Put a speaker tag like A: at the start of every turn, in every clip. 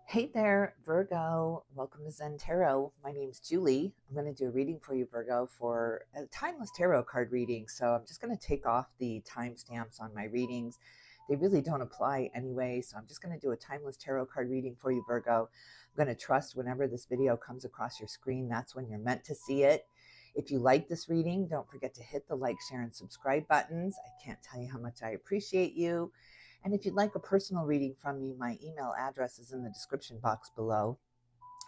A: Hey there, Virgo. Welcome to Zen Tarot. My name's Julie. I'm going to do a reading for you, Virgo, for a timeless tarot card reading. So I'm just going to take off the timestamps on my readings. They really don't apply anyway. So I'm just going to do a timeless tarot card reading for you, Virgo. I'm going to trust whenever this video comes across your screen, that's when you're meant to see it. If you like this reading, don't forget to hit the like, share, and subscribe buttons. I can't tell you how much I appreciate you. And if you'd like a personal reading from me, my email address is in the description box below.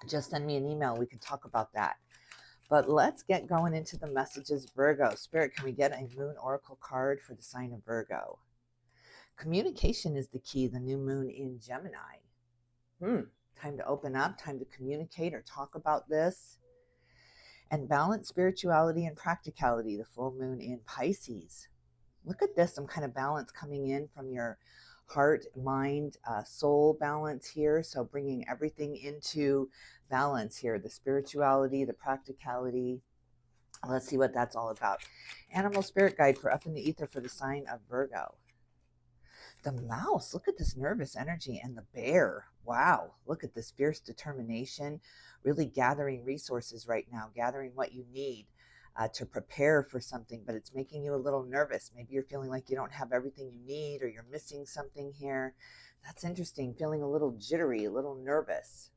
A: Just send me an email. We can talk about that. But let's get going into the messages, Virgo. Spirit, can we get a moon oracle card for the sign of Virgo? Communication is the key, the new moon in Gemini. Time to open up, time to communicate or talk about this. And balance spirituality and practicality, the full moon in Pisces. Look at this, some kind of balance coming in from your heart, mind, soul balance here. So bringing everything into balance here, the spirituality, the practicality. Let's see what that's all about. Animal spirit guide for up in the ether for the sign of Virgo. The mouse, look at this nervous energy, and the bear. Wow, look at this fierce determination, really gathering resources right now, gathering what you need. To prepare for something, but it's making you a little nervous. Maybe you're feeling like you don't have everything you need, or you're missing something here. That's interesting, feeling a little jittery, a little nervous.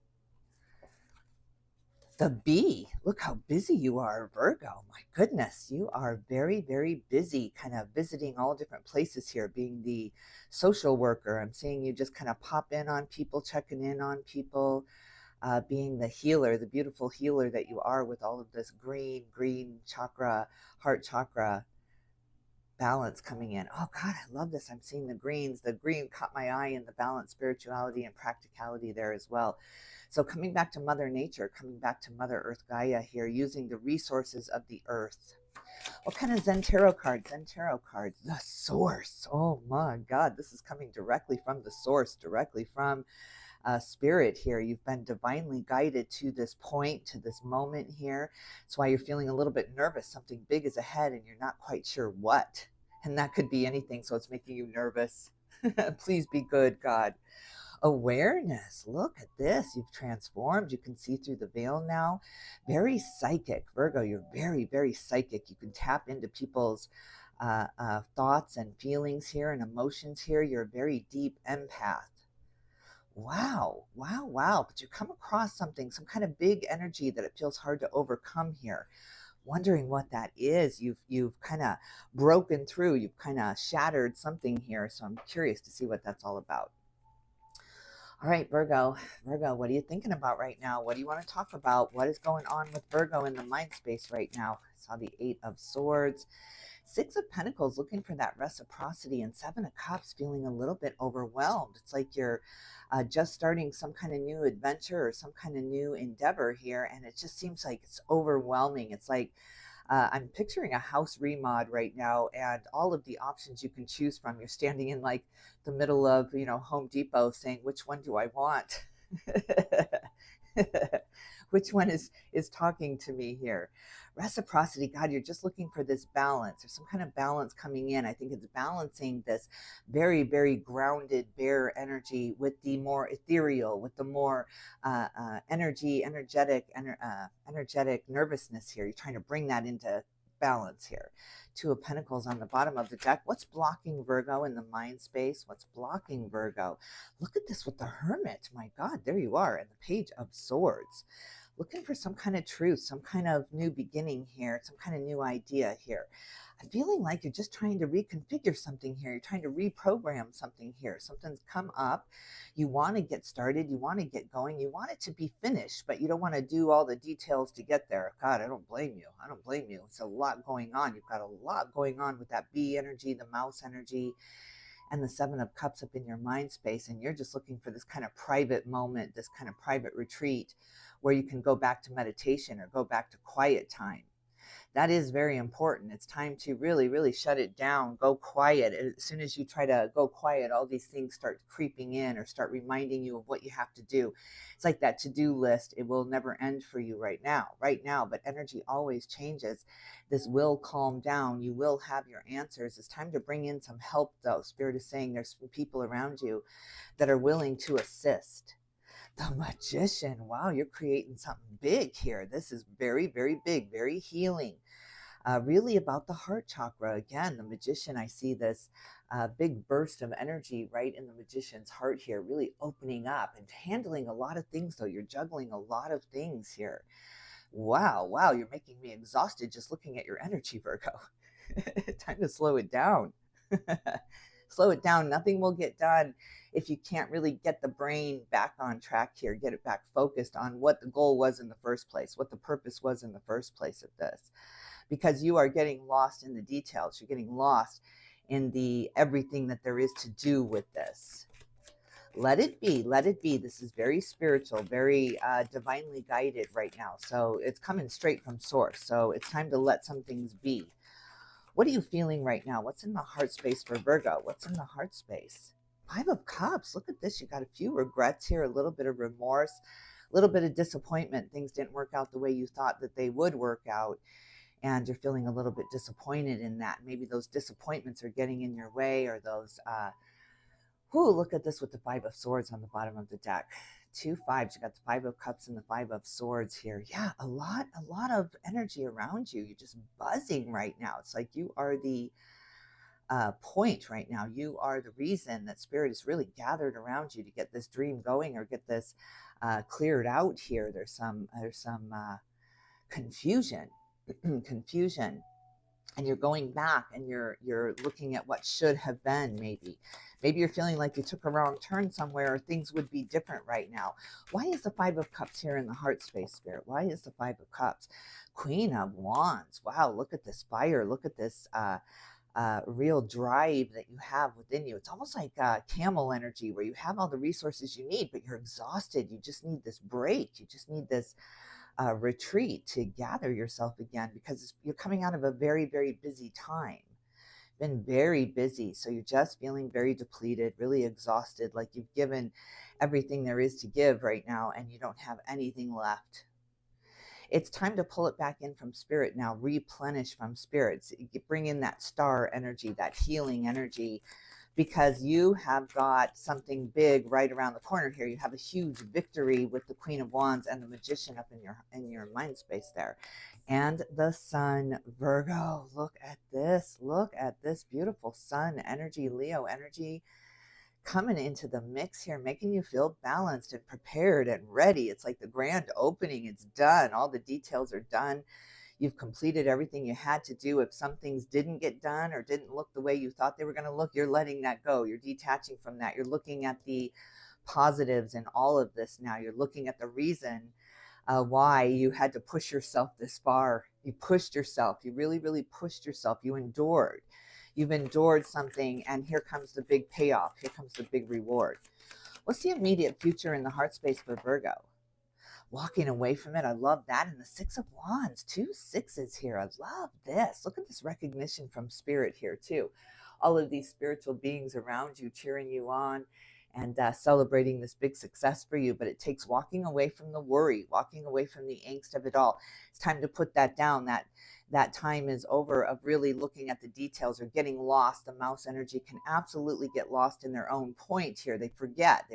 A: The bee, look how busy you are, Virgo. My goodness, you are very, very busy, kind of visiting all different places here, being the social worker. I'm seeing you just kind of pop in on people, checking in on people. Being the healer, the beautiful healer that you are with all of this green chakra, heart chakra balance coming in. Oh God, I love this. I'm seeing the greens. The green caught my eye in the balance, spirituality, and practicality there as well. So coming back to Mother Nature, coming back to Mother Earth Gaia here, using the resources of the earth. What kind of Zen Tarot cards? Zen Tarot cards. The source. Oh my God, this is coming directly from the source, directly from spirit here. You've been divinely guided to this point, to this moment here. That's why you're feeling a little bit nervous. Something big is ahead and you're not quite sure what. And that could be anything. So it's making you nervous. Please be good, God. Awareness. Look at this. You've transformed. You can see through the veil now. Very psychic. Virgo, you're very, very psychic. You can tap into people's thoughts and feelings here and emotions here. You're a very deep empath. Wow, wow, wow. But you come across something, some kind of big energy that it feels hard to overcome here. Wondering what that is. You've kind of broken through, you've kind of shattered something here. So I'm curious to see what that's all about. All right, Virgo. Virgo, what are you thinking about right now? What do you want to talk about? What is going on with Virgo in the mind space right now? I saw the Eight of Swords. Six of Pentacles, looking for that reciprocity, and Seven of Cups, feeling a little bit overwhelmed. It's like you're just starting some kind of new adventure or some kind of new endeavor here, and it just seems like it's overwhelming. It's like I'm picturing a house remod right now, and all of the options you can choose from. You're standing in like the middle of, Home Depot, saying, "Which one do I want?" Which one is talking to me here? Reciprocity. God, you're just looking for this balance. There's some kind of balance coming in. I think it's balancing this very, very grounded bear energy with the more ethereal, with the more energetic nervousness here. You're trying to bring that into balance here. Two of Pentacles on the bottom of the deck. What's blocking Virgo in the mind space? What's blocking Virgo? Look at this with the Hermit. My God, there you are. And the Page of Swords. Looking for some kind of truth, some kind of new beginning here, some kind of new idea here. I'm feeling like you're just trying to reconfigure something here. You're trying to reprogram something here. Something's come up. You want to get started. You want to get going. You want it to be finished, but you don't want to do all the details to get there. God, I don't blame you. I don't blame you. It's a lot going on. You've got a lot going on with that bee energy, the mouse energy, and the Seven of Cups up in your mind space. And you're just looking for this kind of private moment, this kind of private retreat where you can go back to meditation or go back to quiet time. That is very important. It's time to really, really shut it down, go quiet. As soon as you try to go quiet, all these things start creeping in or start reminding you of what you have to do. It's like that to-do list. It will never end for you right now, but energy always changes. This will calm down. You will have your answers. It's time to bring in some help, though. Spirit is saying there's some people around you that are willing to assist. The Magician. Wow, you're creating something big here. This is very, very big, very healing. Really about the heart chakra. Again, the Magician, I see this big burst of energy right in the Magician's heart here, really opening up and handling a lot of things, though. You're juggling a lot of things here. Wow, wow, you're making me exhausted just looking at your energy, Virgo. Time to slow it down. Slow it down. Nothing will get done if you can't really get the brain back on track here, get it back focused on what the goal was in the first place, what the purpose was in the first place of this. Because you are getting lost in the details. You're getting lost in the everything that there is to do with this. Let it be. Let it be. This is very spiritual, very divinely guided right now. So it's coming straight from source. So it's time to let some things be. What are you feeling right now? What's in the heart space for Virgo? What's in the heart space? Five of Cups. Look at this. You got a few regrets here, a little bit of remorse, a little bit of disappointment. Things didn't work out the way you thought that they would work out. And you're feeling a little bit disappointed in that. Maybe those disappointments are getting in your way, or those look at this with the Five of Swords on the bottom of the deck. 2 5s. You got the Five of Cups and the Five of Swords here. Yeah, a lot of energy around you. You're just buzzing right now. It's like you are the point right now. You are the reason that Spirit is really gathered around you to get this dream going, or get this cleared out here. There's some confusion, confusion. And you're going back and you're looking at what should have been. Maybe you're feeling like you took a wrong turn somewhere, or things would be different right now. Why is the Five of Cups here in the heart space, Spirit? Why is the Five of Cups? Queen of Wands. Wow, look at this fire. Look at this real drive that you have within you. It's almost like camel energy, where you have all the resources you need, but you're exhausted. You just need this break. You just need this retreat to gather yourself again, because you're coming out of a very, very busy time. Been very busy. So you're just feeling very depleted, really exhausted, like you've given everything there is to give right now and you don't have anything left. It's time to pull it back in from Spirit now, replenish from Spirit. Bring in that star energy, that healing energy, because you have got something big right around the corner here. You have a huge victory with the Queen of Wands and the Magician up in your mind space there. And the Sun, Virgo. Look at this. Look at this beautiful Sun energy, Leo energy coming into the mix here, making you feel balanced and prepared and ready. It's like the grand opening. It's done. All the details are done. You've completed everything you had to do. If some things didn't get done or didn't look the way you thought they were going to look, you're letting that go. You're detaching from that. You're looking at the positives in all of this now. You're looking at the reason why you had to push yourself this far. You pushed yourself. You really, really pushed yourself. You endured. You've endured something, and here comes the big payoff. Here comes the big reward. What's the immediate future in the heart space for Virgo? Walking away from it. I love that. And the Six of Wands, 2 6s here. I love this. Look at this recognition from Spirit here too. All of these spiritual beings around you cheering you on and celebrating this big success for you. But it takes walking away from the worry, walking away from the angst of it all. It's time to put that down. That time is over of really looking at the details or getting lost. The mouse energy can absolutely get lost in their own point here. They forget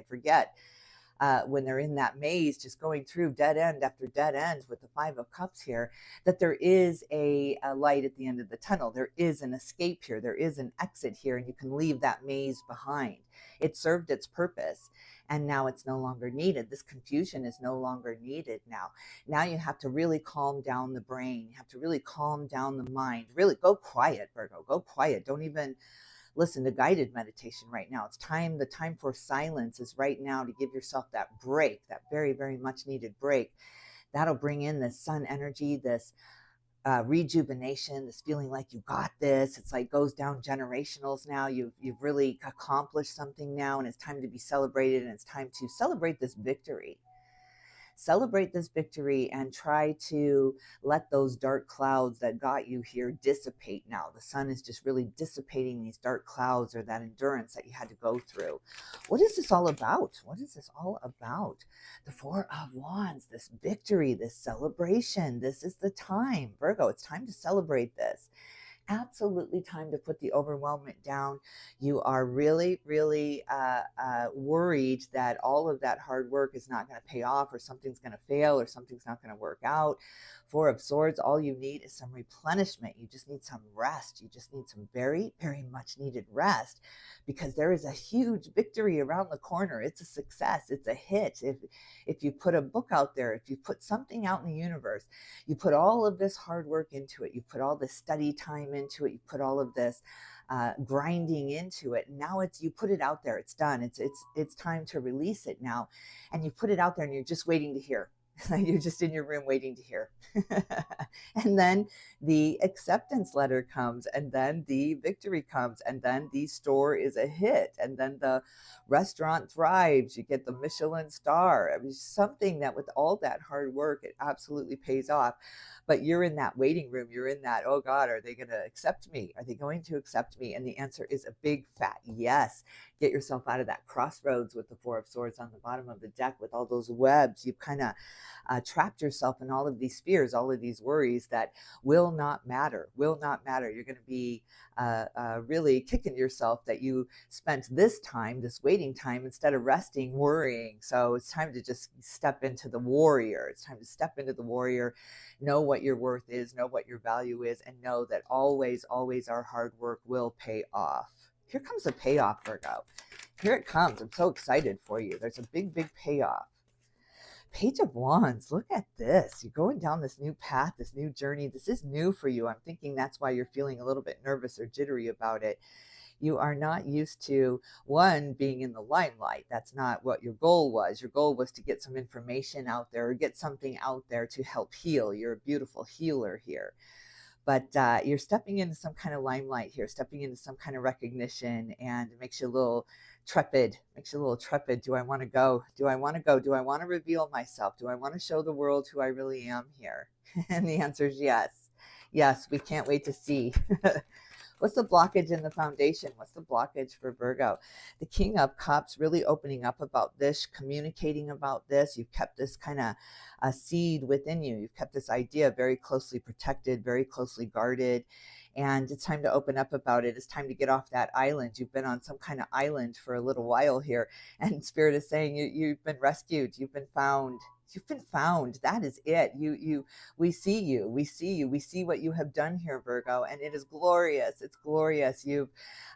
A: when they're in that maze, just going through dead end after dead end with the Five of Cups here, that there is a light at the end of the tunnel. There is an escape here. There is an exit here, and you can leave that maze behind. It served its purpose, and now it's no longer needed. This confusion is no longer needed now. Now you have to really calm down the brain. You have to really calm down the mind. Really go quiet, Virgo. Go quiet. Don't even listen to guided meditation right now. It's time. The time for silence is right now, to give yourself that break, that very, very much needed break. That'll bring in this Sun energy, this rejuvenation, this feeling like you got this. It's like goes down generationals now. You've really accomplished something now, and it's time to be celebrated, and it's time to celebrate this victory. Celebrate this victory and try to let those dark clouds that got you here dissipate now. The Sun is just really dissipating these dark clouds, or that endurance that you had to go through. What is this all about? What is this all about? The Four of Wands, this victory, this celebration. This is the time, Virgo. It's time to celebrate this. Absolutely time to put the overwhelmment down. You are really, really worried that all of that hard work is not going to pay off, or something's going to fail, or something's not going to work out. Four of Swords, all you need is some replenishment. You just need some rest. You just need some very, very much needed rest, because there is a huge victory around the corner. It's a success. It's a hit. If you put a book out there, if you put something out in the universe, you put all of this hard work into it, you put all this study time into it, you put all of this grinding into it. Now you put it out there. It's done. It's time to release it now, and you put it out there, and you're just waiting to hear. You're just in your room waiting to hear. And then the acceptance letter comes, and then the victory comes, and then the store is a hit, and then the restaurant thrives. You get the Michelin star. I mean, something that with all that hard work, it absolutely pays off. But you're in that waiting room. You're in that, oh God, are they going to accept me? Are they going to accept me? And the answer is a big fat yes. Get yourself out of that crossroads with the Four of Swords on the bottom of the deck with all those webs. You've kind of trapped yourself in all of these fears, all of these worries that will not matter, will not matter. You're going to be really kicking yourself that you spent this time, this waiting time, instead of resting, worrying. So it's time to just step into the warrior. It's time to step into the warrior, know what your worth is, know what your value is, and know that always, always our hard work will pay off. Here comes the payoff, Virgo. Here it comes. I'm so excited for you. There's a big, big payoff. Page of Wands, look at this. You're going down this new path, this new journey. This is new for you. I'm thinking that's why you're feeling a little bit nervous or jittery about it. You are not used to, one, being in the limelight. That's not what your goal was. Your goal was to get some information out there, or get something out there to help heal. You're a beautiful healer here. But you're stepping into some kind of limelight here, stepping into some kind of recognition, and it makes you a little trepid, Do I want to go? Do I want to go? Do I want to reveal myself? Do I want to show the world who I really am here? And the answer is yes. Yes, we can't wait to see. What's the blockage in the foundation? What's the blockage for Virgo? The King of Cups, really opening up about this, communicating about this. You've kept this kind of a seed within you. You've kept this idea very closely protected, very closely guarded. And it's time to open up about it. It's time to get off that island. You've been on some kind of island for a little while here. And Spirit is saying you've been rescued. You've been found. You've been found. That is it. We see you. We see you. We see what you have done here, Virgo, and it is glorious. It's glorious. You've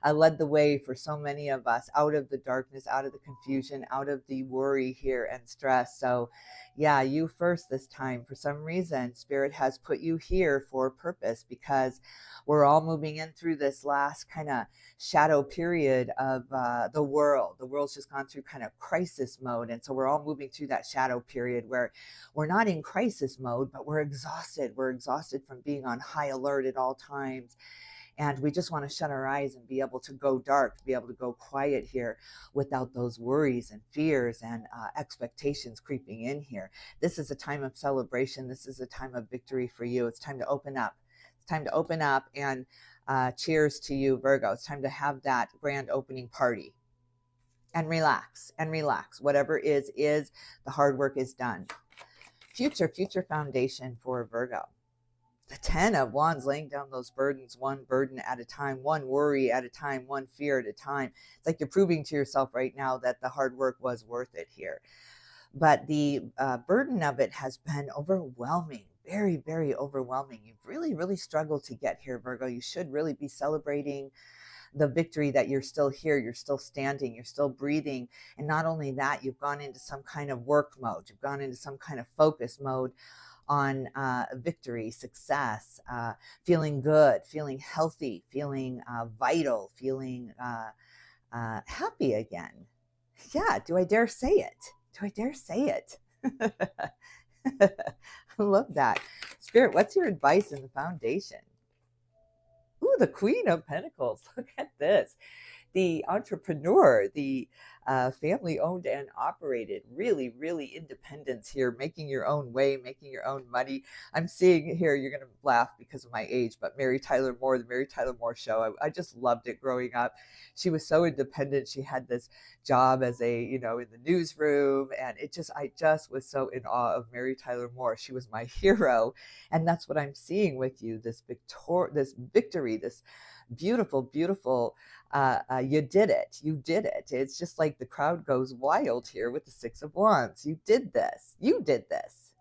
A: led the way for so many of us out of the darkness, out of the confusion, out of the worry here and stress. So yeah, you first this time. For some reason, Spirit has put you here for a purpose, because we're all moving in through this last kind of shadow period of the world. The world's just gone through kind of crisis mode. And so we're all moving through that shadow period where we're not in crisis mode, but we're exhausted. We're exhausted from being on high alert at all times. And we just want to shut our eyes and be able to go dark, be able to go quiet here without those worries and fears and expectations creeping in here. This is a time of celebration. This is a time of victory for you. It's time to open up. It's time to open up, and cheers to you, Virgo. It's time to have that grand opening party. And relax, and relax. Whatever is, the hard work is done. Future foundation for Virgo. The 10 of Wands, laying down those burdens, one burden at a time, one worry at a time, one fear at a time. It's like you're proving to yourself right now that the hard work was worth it here. But the burden of it has been overwhelming, very, very overwhelming. You've really, really struggled to get here, Virgo. You should really be celebrating the victory that you're still here, you're still standing, you're still breathing. And not only that, you've gone into some kind of work mode. You've gone into some kind of focus mode on victory, success, feeling good, feeling healthy, feeling vital, feeling happy again. Yeah, do I dare say it? Do I dare say it? I love that. Spirit, what's your advice in the foundation? Ooh, the Queen of Pentacles. Look at this. the entrepreneur, the family owned and operated, really, really independence here, making your own way, making your own money. I'm seeing here, you're going to laugh because of my age, but Mary Tyler Moore, the Mary Tyler Moore show, I just loved it growing up. She was so independent. She had this job as a, in the newsroom. And I just was so in awe of Mary Tyler Moore. She was my hero. And that's what I'm seeing with you, this victory, this beautiful, beautiful, you did it. You did it. It's just like the crowd goes wild here with the Six of Wands. You did this. You did this.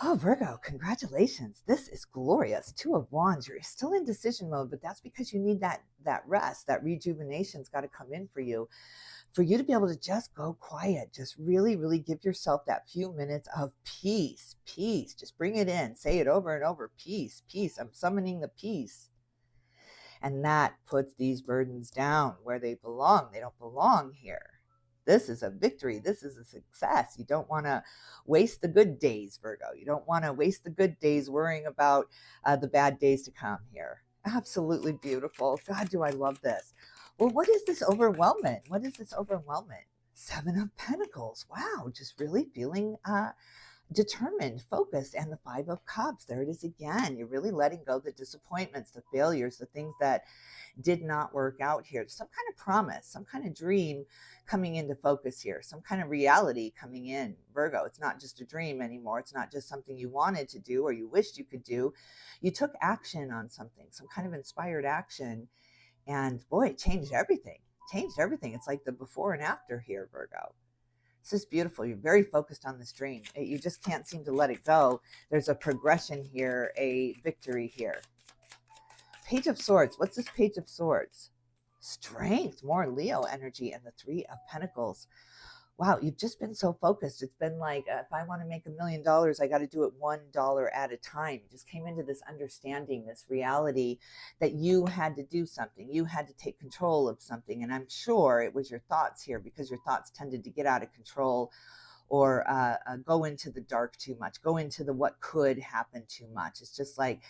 A: Oh, Virgo, congratulations. This is glorious. Two of Wands. You're still in decision mode, but that's because you need that rest, that rejuvenation's got to come in for you to be able to just go quiet. Just really, really give yourself that few minutes of peace. Peace. Just bring it in. Say it over and over. Peace. Peace. I'm summoning the peace. And that puts these burdens down where they belong. They don't belong here. This is a victory. This is a success. You don't want to waste the good days, Virgo. You don't want to waste the good days worrying about the bad days to come here. Absolutely beautiful. God, do I love this. Well, what is this overwhelmment? What is this overwhelmment? Seven of Pentacles. Wow, just really feeling determined, focused, and the Five of Cups. There it is again. You're really letting go the disappointments, the failures, the things that did not work out here. Some kind of promise, some kind of dream coming into focus here, some kind of reality coming in, Virgo. It's not just a dream anymore. It's not just something you wanted to do or you wished you could do. You took action on something, some kind of inspired action, and boy, it changed everything. Changed everything. It's like the before and after here, Virgo. This is beautiful. You're very focused on this dream. You just can't seem to let it go. There's a progression here, a victory here. Page of Swords. What's this Page of Swords? Strength, more Leo energy, and the Three of Pentacles. Wow, you've just been so focused. It's been like, if I want to make $1 million, I got to do it $1 at a time. You just came into this understanding, this reality that you had to do something. You had to take control of something. And I'm sure it was your thoughts here, because your thoughts tended to get out of control or go into the dark too much, go into the what could happen too much. It's just like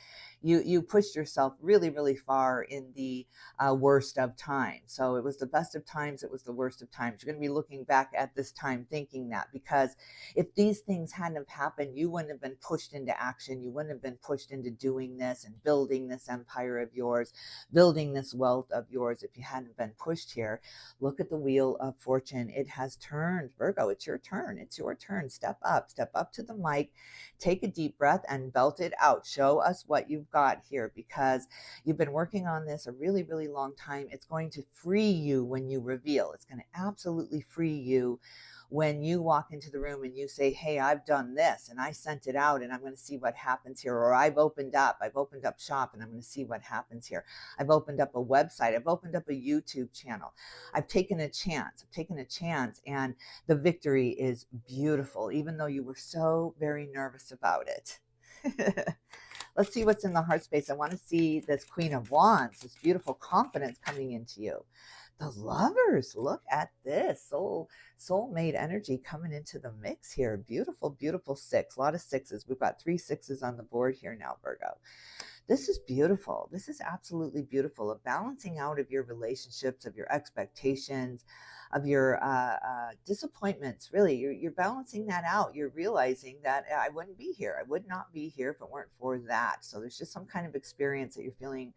A: you pushed yourself really, really far in the worst of times. So it was the best of times, it was the worst of times. You're going to be looking back at this time thinking that, because if these things hadn't have happened, you wouldn't have been pushed into action. You wouldn't have been pushed into doing this and building this empire of yours, building this wealth of yours, if you hadn't been pushed here. Look at the Wheel of Fortune. It has turned. Virgo, it's your turn. It's your turn. Step up to the mic, take a deep breath and belt it out. Show us what you've got here, because you've been working on this a really, really long time. It's going to free you when you reveal. It's going to absolutely free you when you walk into the room and you say, hey, I've done this and I sent it out and I'm going to see what happens here. Or I've opened up shop and I'm going to see what happens here. I've opened up a website. I've opened up a YouTube channel. I've taken a chance. And the victory is beautiful, even though you were so very nervous about it. Let's see what's in the heart space. I want to see this Queen of Wands, this beautiful confidence coming into you. The Lovers, look at this. Soulmate energy coming into the mix here. Beautiful, beautiful six. A lot of sixes. We've got 3 6s on the board here now, Virgo. This is beautiful. This is absolutely beautiful. A balancing out of your relationships, of your expectations, of your disappointments. Really, you're balancing that out. You're realizing that I wouldn't be here. I would not be here if it weren't for that. So there's just some kind of experience that you're feeling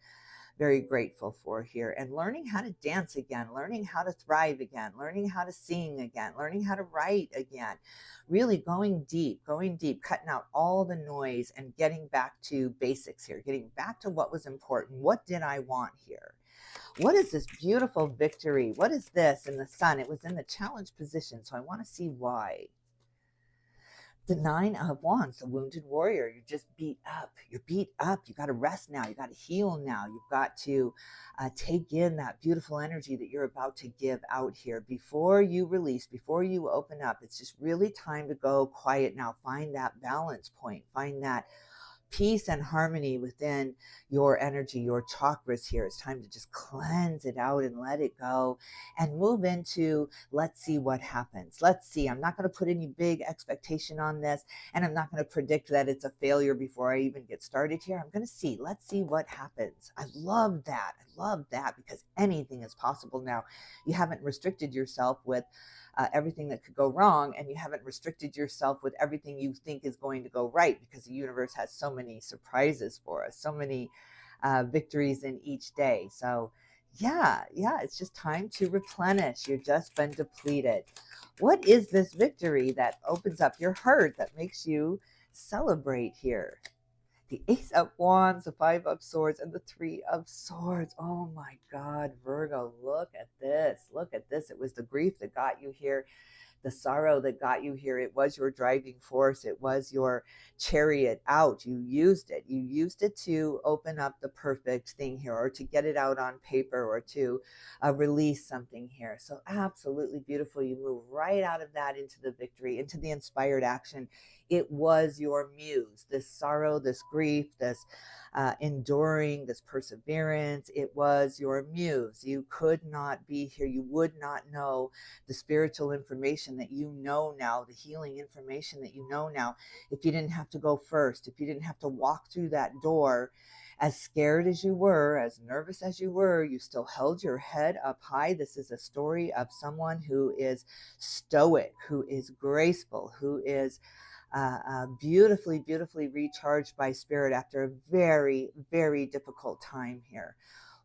A: very grateful for here, and learning how to dance again, learning how to thrive again, learning how to sing again, learning how to write again, really going deep, cutting out all the noise and getting back to basics here, getting back to what was important. What did I want here? What is this beautiful victory? What is this in the sun? It was in the challenge position, so I want to see why. The 9 of Wands, the wounded warrior. You're just beat up. You're beat up. You got to rest now. You got to heal now. You've got to take in that beautiful energy that you're about to give out here. Before you release, before you open up, it's just really time to go quiet now. Find that balance point. Find that peace and harmony within your energy, your chakras here. It's time to just cleanse it out and let it go and move into, let's see what happens. Let's see. I'm not going to put any big expectation on this, and I'm not going to predict that it's a failure before I even get started here. I'm going to see. Let's see what happens. I love that. I love that, because anything is possible now. You haven't restricted yourself with everything that could go wrong, and you haven't restricted yourself with everything you think is going to go right, because the universe has so many surprises for us, so many victories in each day. So yeah, it's just time to replenish. You've just been depleted. What is this victory that opens up your heart, that makes you celebrate here? The Ace of Wands, the Five of Swords, and the Three of Swords. Oh my God, Virgo, look at this. Look at this. It was the grief that got you here, the sorrow that got you here. It was your driving force. It was your chariot out. You used it. You used it to open up the perfect thing here, or to get it out on paper, or to release something here. So absolutely beautiful. You move right out of that into the victory, into the inspired action. It was your muse, this sorrow, this grief, this enduring, this perseverance. It was your muse. You could not be here. You would not know the spiritual information that you know now, the healing information that you know now, if you didn't have to go first, if you didn't have to walk through that door. As scared as you were, as nervous as you were, you still held your head up high. This is a story of someone who is stoic, who is graceful, who is beautifully, beautifully recharged by spirit after a very, very difficult time here.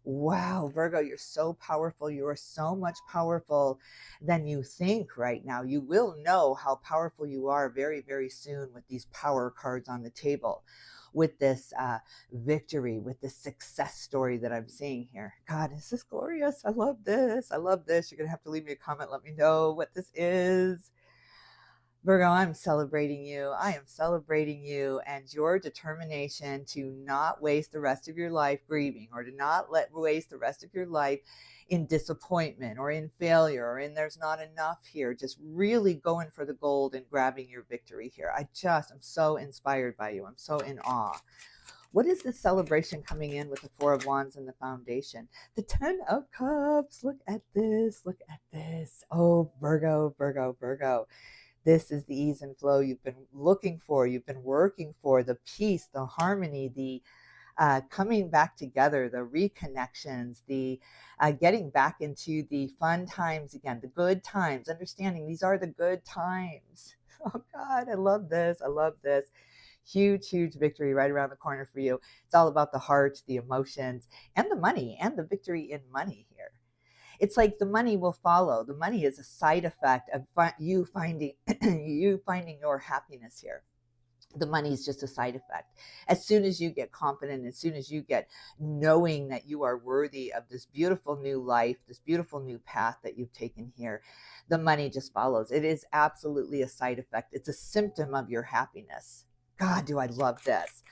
A: Wow, Virgo, you're so powerful. You are so much powerful than you think right now. You will know how powerful you are very, very soon with these power cards on the table, with this victory, with this success story that I'm seeing here. God, is this glorious? I love this. I love this. You're going to have to leave me a comment. Let me know what this is. Virgo, I'm celebrating you. I am celebrating you and your determination to not waste the rest of your life grieving, or to not waste the rest of your life in disappointment or in failure or in there's not enough here. Just really going for the gold and grabbing your victory here. I'm so inspired by you. I'm so in awe. What is this celebration coming in with the Four of Wands and the Foundation? The Ten of Cups. Look at this. Look at this. Oh, Virgo, Virgo, Virgo. This is the ease and flow you've been looking for, you've been working for, the peace, the harmony, the coming back together, the reconnections, the getting back into the fun times again, the good times, understanding these are the good times. Oh God, I love this. I love this. Huge, huge victory right around the corner for you. It's all about the heart, the emotions, and the money, and the victory in money here. It's like the money will follow. The money is a side effect of you finding you finding your happiness here. The money is just a side effect. As soon as you get confident, as soon as you get knowing that you are worthy of this beautiful new life, this beautiful new path that you've taken here, the money just follows. It is absolutely a side effect. It's a symptom of your happiness. God, do I love this.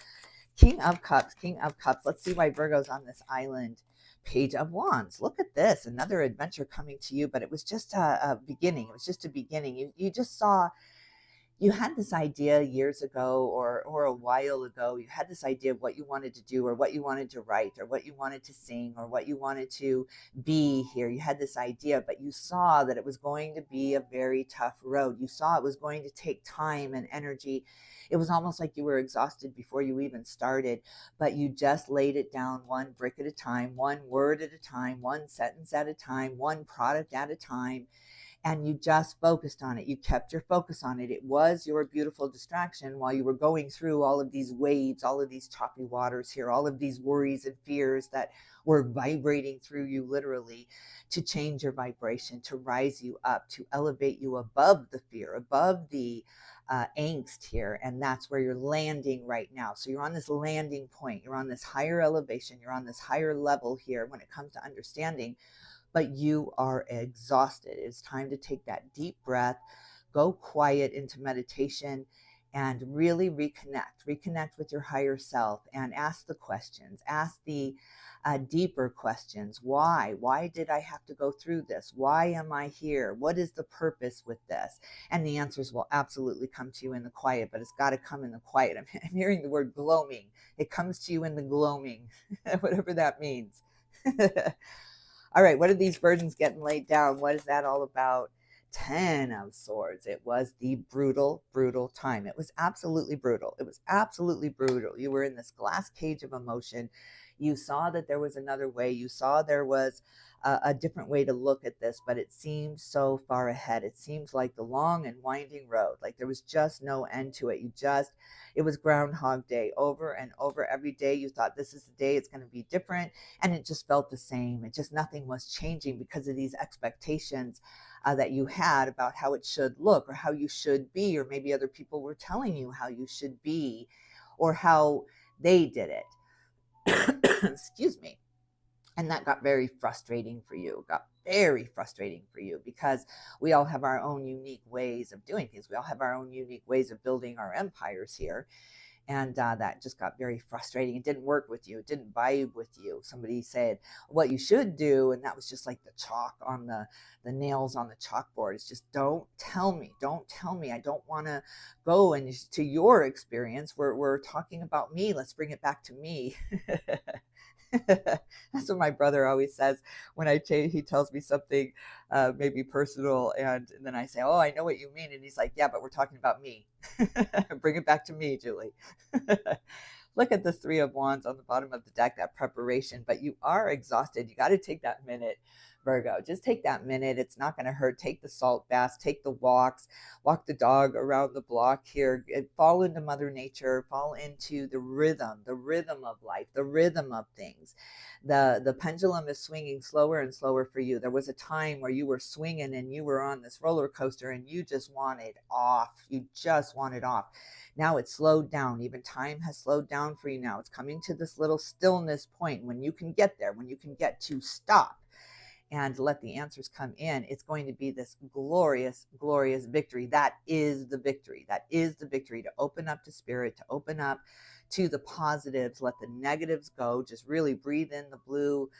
A: King of Cups, King of Cups. Let's see why Virgo's on this island. Page of Wands. Look at this. Another adventure coming to you, but it was just a beginning. It was just a beginning. You just saw, you had this idea years ago, or a while ago. You had this idea of what you wanted to do, or what you wanted to write, or what you wanted to sing, or what you wanted to be here. You had this idea, but you saw that it was going to be a very tough road. You saw it was going to take time and energy. It was almost like you were exhausted before you even started, but you just laid it down one brick at a time, one word at a time, one sentence at a time, one product at a time. And you just focused on it. You kept your focus on it. It was your beautiful distraction while you were going through all of these waves, all of these choppy waters here, all of these worries and fears that were vibrating through you literally, to change your vibration, to rise you up, to elevate you above the fear, above the angst here. And that's where you're landing right now. So you're on this landing point. You're on this higher elevation. You're on this higher level here when it comes to understanding, but you are exhausted. It's time to take that deep breath, go quiet into meditation, and really reconnect with your higher self and ask the questions, ask the deeper questions. Why did I have to go through this? Why am I here? What is the purpose with this? And the answers will absolutely come to you in the quiet, but it's got to come in the quiet. I'm hearing the word gloaming. It comes to you in the gloaming, whatever that means. All right, what are these burdens getting laid down? What is that all about? 10 of Swords. It was the brutal time. It was absolutely brutal. It was absolutely brutal. You were in this glass cage of emotion. You saw that there was another way. You saw there was a different way to look at this, but it seemed so far ahead. It seemed like the long and winding road. Like there was just no end to it. It was Groundhog Day over and over every day. You thought this is the day it's going to be different. And it just felt the same. Nothing was changing because of these expectations that you had about how it should look or how you should be, or maybe other people were telling you how you should be or how they did it. Excuse me. And that got very frustrating for you, because we all have our own unique ways of doing things. We all have our own unique ways of building our empires here. And that just got very frustrating. It didn't work with you. It didn't vibe with you. Somebody said what you should do, and that was just like the chalk on the nails on the chalkboard. It's just don't tell me. I don't want to go into your experience. We're talking about me. Let's bring it back to me. That's what my brother always says when he tells me something maybe personal, and then I say, oh, I know what you mean. And he's like, yeah, but we're talking about me. Bring it back to me, Julie. Look at the 3 of Wands on the bottom of the deck, that preparation, but you are exhausted. You got to take that minute, Virgo. Just take that minute. It's not going to hurt. Take the salt baths, take the walks, walk the dog around the block here, fall into Mother Nature, fall into the rhythm of life, the rhythm of things. The pendulum is swinging slower and slower for you. There was a time where you were swinging and you were on this roller coaster and you just wanted off. You just wanted off. Now it's slowed down. Even time has slowed down for you now. It's coming to this little stillness point when you can get there, when you can get to stop and let the answers come in. It's going to be this glorious victory. That is the victory. To open up to spirit, to open up to the positives, let the negatives go. Just really breathe in the blue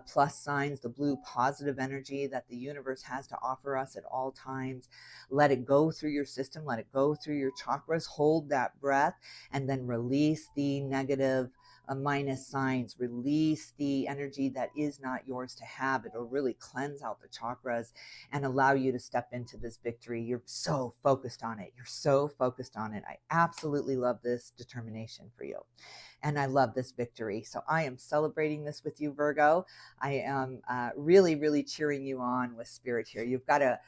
A: plus signs, the blue positive energy that the universe has to offer us at all times. Let it go through your system, let it go through your chakras. Hold that breath and then release the negative minus signs. Release the energy that is not yours to have. It'll really cleanse out the chakras and allow you to step into this victory. You're so focused on it. I absolutely love this determination for you. And I love this victory. So I am celebrating this with you, Virgo. I am really cheering you on with spirit here. You've got a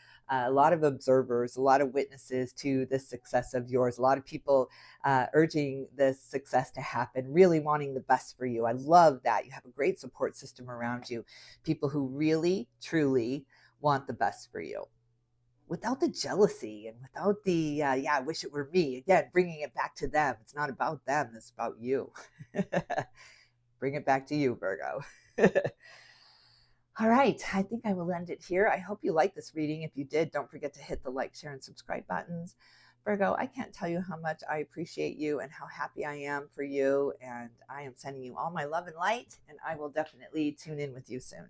A: lot of observers, a lot of witnesses to this success of yours, a lot of people urging this success to happen, really wanting the best for you. I love that. You have a great support system around you, people who really, truly want the best for you. Without the jealousy and without the, I wish it were me. Again, bringing it back to them. It's not about them. It's about you. Bring it back to you, Virgo. All right. I think I will end it here. I hope you liked this reading. If you did, don't forget to hit the like, share, and subscribe buttons. Virgo, I can't tell you how much I appreciate you and how happy I am for you. And I am sending you all my love and light. And I will definitely tune in with you soon.